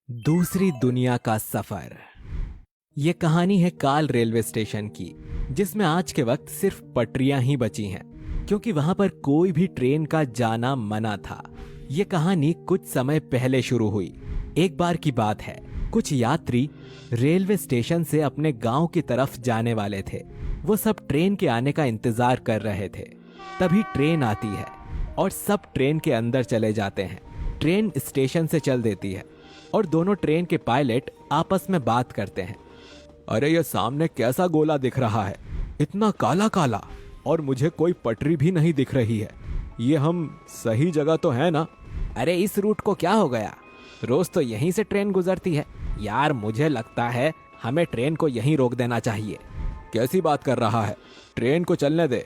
दूसरी दुनिया का सफर। ये कहानी है काल रेलवे स्टेशन की, जिसमें आज के वक्त सिर्फ पटरियां ही बची हैं, क्योंकि वहां पर कोई भी ट्रेन का जाना मना था। ये कहानी कुछ समय पहले शुरू हुई। एक बार की बात है, कुछ यात्री रेलवे स्टेशन से अपने गांव की तरफ जाने वाले थे। वो सब ट्रेन के आने का इंतजार कर रहे थे। तभी ट्रेन आती है और सब ट्रेन के अंदर चले जाते हैं। ट्रेन स्टेशन से चल देती है और दोनों ट्रेन के पायलट आपस में बात करते हैं। अरे ये सामने कैसा गोला दिख रहा है, इतना काला काला, और मुझे कोई पटरी भी नहीं दिख रही है। ये हम सही जगह तो है ना? अरे इस रूट को क्या हो गया, रोज तो यहीं से ट्रेन गुजरती है। यार मुझे लगता है हमें ट्रेन को यहीं रोक देना चाहिए। कैसी बात कर रहा है, ट्रेन को चलने दे।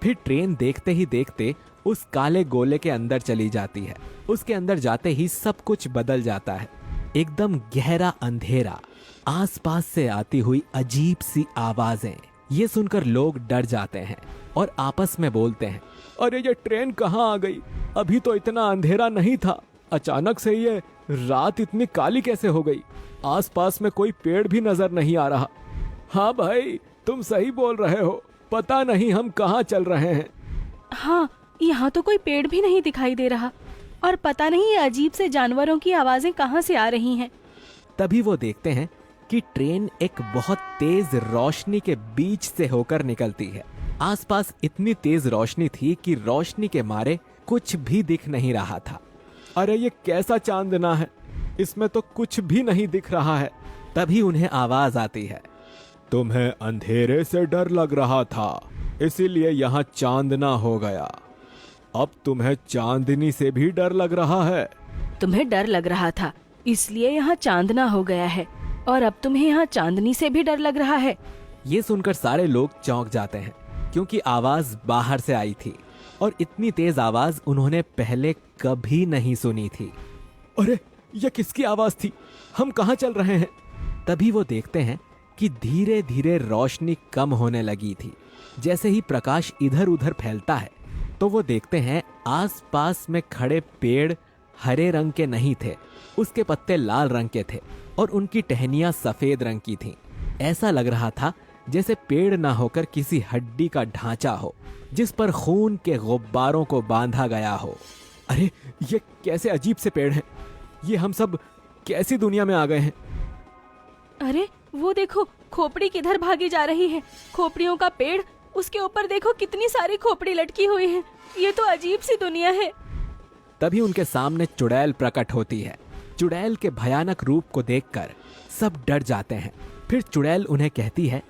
फिर ट्रेन देखते ही देखते उस काले गोले के अंदर चली जाती है। उसके अंदर जाते ही सब कुछ बदल जाता है। एकदम गहरा अंधेरा, आसपास से आती हुई अजीब सी आवाजें। ये सुनकर लोग डर जाते हैं और आपस में बोलते हैं, अरे ये ट्रेन कहाँ आ गई? अभी तो इतना अंधेरा नहीं था, अचानक से ये रात इतनी काली कैसे हो गई? आसपास में कोई पेड़ भी नजर नहीं आ रहा। हाँ भाई, तुम सही बोल रहे हो, पता नहीं हम कहाँ चल रहे हैं। हाँ, यहाँ तो कोई पेड़ भी नहीं दिखाई दे रहा और पता नहीं ये अजीब से जानवरों की आवाजें कहाँ से आ रही हैं। तभी वो देखते हैं कि ट्रेन एक बहुत तेज रोशनी के बीच से होकर निकलती है। आसपास इतनी तेज रोशनी थी कि रोशनी के मारे कुछ भी दिख नहीं रहा था। अरे ये कैसा चांदना है, इसमें तो कुछ भी नहीं दिख रहा है। तभी उन्हें आवाज आती है, तुम्हें अंधेरे से डर लग रहा था, इसीलिए यहाँ चांदना हो गया। अब तुम्हें चांदनी से भी डर लग रहा है। तुम्हें डर लग रहा था, इसलिए यहाँ चांदना हो गया है, और अब तुम्हें यहाँ चांदनी से भी डर लग रहा है। ये सुनकर सारे लोग चौंक जाते हैं, क्योंकि आवाज बाहर से आई थी और इतनी तेज आवाज उन्होंने पहले कभी नहीं सुनी थी। अरे ये किसकी आवाज थी? हम कहाँ चल रहे हैं? तभी वो देखते हैं कि धीरे धीरे रोशनी कम होने लगी थी। जैसे ही प्रकाश इधर उधर फैलता है तो वो देखते हैं आसपास में खड़े पेड़ हरे रंग के नहीं थे, उसके पत्ते लाल रंग के थे और उनकी टहनियां सफेद रंग की थीं। ऐसा लग रहा था जैसे पेड़ ना होकर किसी हड्डी का ढांचा हो, जिस पर खून के गुब्बारों को बांधा गया हो। अरे ये कैसे अजीब से पेड़ हैं? ये हम सब कैसी दुनिया में आ गए हैं? अरे वो देखो, खोपड़ी किधर भागी जा रही है। खोपड़ियों का पेड़, उसके ऊपर देखो कितनी सारी खोपड़ी लटकी हुई है। ये तो अजीब सी दुनिया है। तभी उनके सामने चुड़ैल प्रकट होती है। चुड़ैल के भयानक रूप को देखकर सब डर जाते हैं। फिर चुड़ैल उन्हें कहती है,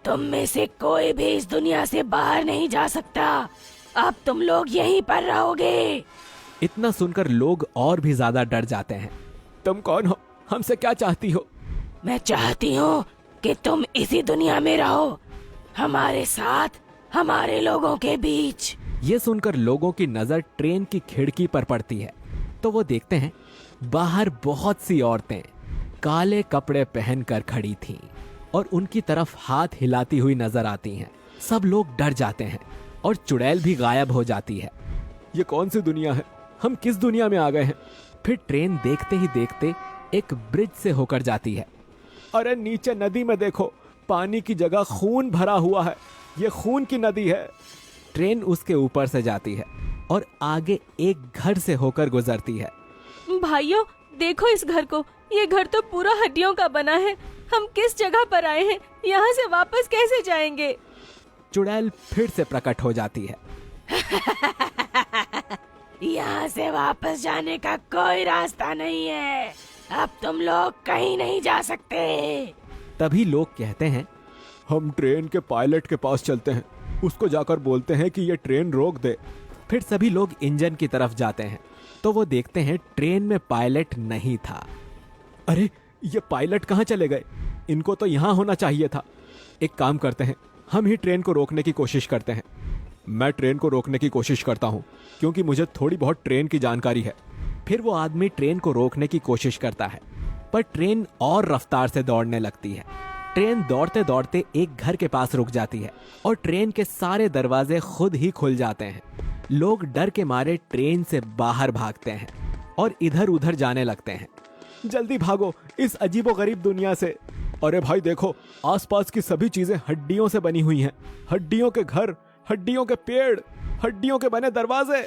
तुम में से कोई भी इस दुनिया से बाहर नहीं जा सकता, अब तुम लोग यहीं पर रहोगे। इतना सुनकर लोग और भी ज्यादा डर जाते हैं। तुम कौन हो? हमसे क्या चाहती हो? मैं चाहती हूँ कि तुम इसी दुनिया में रहो, हमारे साथ, हमारे लोगों के बीच। ये सुनकर लोगों की नजर ट्रेन की खिड़की पर पड़ती है तो वो देखते हैं बाहर बहुत सी औरतें काले कपड़े पहनकर खड़ी थीं और उनकी तरफ हाथ हिलाती हुई नजर आती हैं। सब लोग डर जाते हैं और चुड़ैल भी गायब हो जाती है। ये कौन सी दुनिया है? हम किस दुनिया में आ गए हैं? फिर ट्रेन देखते ही देखते एक ब्रिज से होकर जाती है। अरे नीचे नदी में देखो, पानी की जगह खून भरा हुआ है। ये खून की नदी है। ट्रेन उसके ऊपर से जाती है और आगे एक घर से होकर गुजरती है। भाइयों देखो इस घर को, ये घर तो पूरा हड्डियों का बना है। हम किस जगह पर आए हैं? यहाँ से वापस कैसे जाएंगे? चुड़ैल फिर से प्रकट हो जाती है। यहाँ से वापस जाने का कोई रास्ता नहीं है, अब तुम लोग कहीं नहीं जा सकते। तभी लोग कहते हैं, हम ट्रेन के पायलट के पास चलते हैं, उसको जाकर बोलते हैं कि ये ट्रेन रोक दे। फिर सभी लोग इंजन की तरफ जाते हैं तो वो देखते हैं ट्रेन में पायलट नहीं था। अरे ये पायलट कहाँ चले गए? इनको तो यहाँ होना चाहिए था। एक काम करते हैं, हम ही ट्रेन को रोकने की कोशिश करते हैं। मैं ट्रेन को रोकने की कोशिश करता हूँ, क्योंकि मुझे थोड़ी बहुत ट्रेन की जानकारी है। फिर वो आदमी ट्रेन को रोकने की कोशिश करता है, पर ट्रेन और रफ्तार से दौड़ने लगती है। ट्रेन दौड़ते दौड़ते एक घर के पास रुक जाती है और ट्रेन के सारे दरवाजे खुद ही खुल जाते हैं। लोग डर के मारे ट्रेन से बाहर भागते हैं और इधर उधर जाने लगते हैं। जल्दी भागो इस अजीबोगरीब दुनिया से। अरे भाई देखो, आसपास की सभी चीजें हड्डियों से बनी हुई हैं। हड्डियों के घर, हड्डियों के पेड़, हड्डियों के बने दरवाजे।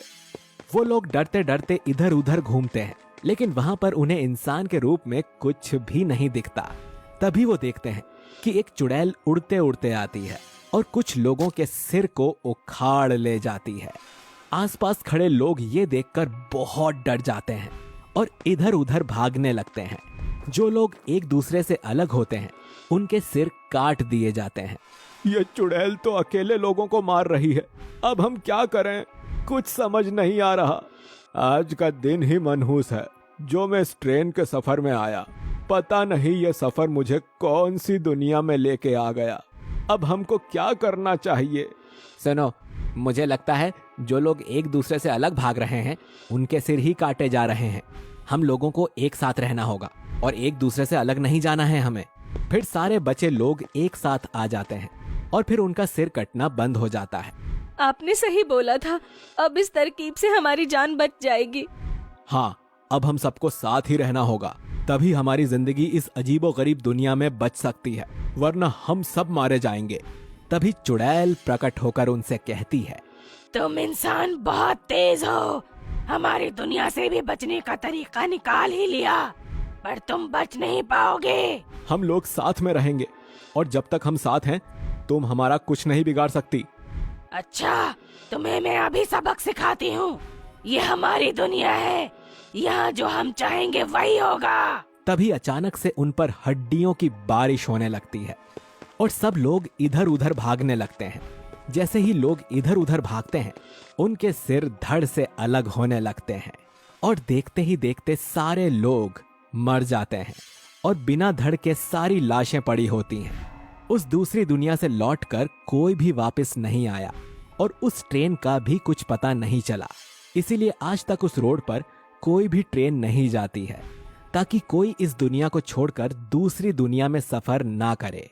वो लोग डरते डरते इधर उधर घूमते हैं, लेकिन वहां पर उन्हें इंसान के रूप में कुछ भी नहीं दिखता। तभी वो देखते हैं कि एक चुड़ैल उड़ते उड़ते आती है और कुछ लोगों के सिर को उखाड़ ले जाती है। आसपास खड़े लोग ये देखकर बहुत डर जाते हैं और इधर उधर भागने लगते हैं। जो लोग एक दूसरे से अलग होते हैं उनके सिर काट दिए जाते हैं। ये चुड़ैल तो अकेले लोगों को मार रही है, अब हम क्या करें, कुछ समझ नहीं आ रहा। आज का दिन ही मनहूस है जो मैं इस ट्रेन के सफर में आया। पता नहीं ये सफर मुझे कौन सी दुनिया में लेके आ गया। अब हमको क्या करना चाहिए? सुनो, मुझे लगता है जो लोग एक दूसरे से अलग भाग रहे हैं उनके सिर ही काटे जा रहे हैं। हम लोगों को एक साथ रहना होगा और एक दूसरे से अलग नहीं जाना है हमें। फिर सारे बचे लोग एक साथ आ जाते हैं और फिर उनका सिर कटना बंद हो जाता है। आपने सही बोला था, अब इस तरकीब से हमारी जान बच जाएगी। हाँ, अब हम सबको साथ ही रहना होगा, तभी हमारी जिंदगी इस अजीबोगरीब दुनिया में बच सकती है, वरना हम सब मारे जाएंगे। तभी चुड़ैल प्रकट होकर उनसे कहती है, तुम इंसान बहुत तेज हो, हमारी दुनिया से भी बचने का तरीका निकाल ही लिया, पर तुम बच नहीं पाओगे। हम लोग साथ में रहेंगे और जब तक हम साथ हैं तुम हमारा कुछ नहीं बिगाड़ सकती। अच्छा, तुम्हें मैं अभी सबक सिखाती हूँ। ये हमारी दुनिया है, यहाँ जो हम चाहेंगे वही होगा। तभी अचानक से उन पर हड्डियों की बारिश होने लगती है और सब लोग इधर उधर भागने लगते हैं। जैसे ही लोग इधर उधर भागते हैं उनके सिर धड़ से अलग होने लगते हैं और देखते ही देखते सारे लोग मर जाते हैं और बिना धड़ के सारी लाशें पड़ी होती हैं। उस दूसरी दुनिया से लौटकर कोई भी वापस नहीं आया और उस ट्रेन का भी कुछ पता नहीं चला। इसीलिए आज तक उस रोड पर कोई भी ट्रेन नहीं जाती है, ताकि कोई इस दुनिया को छोड़कर दूसरी दुनिया में सफर ना करे।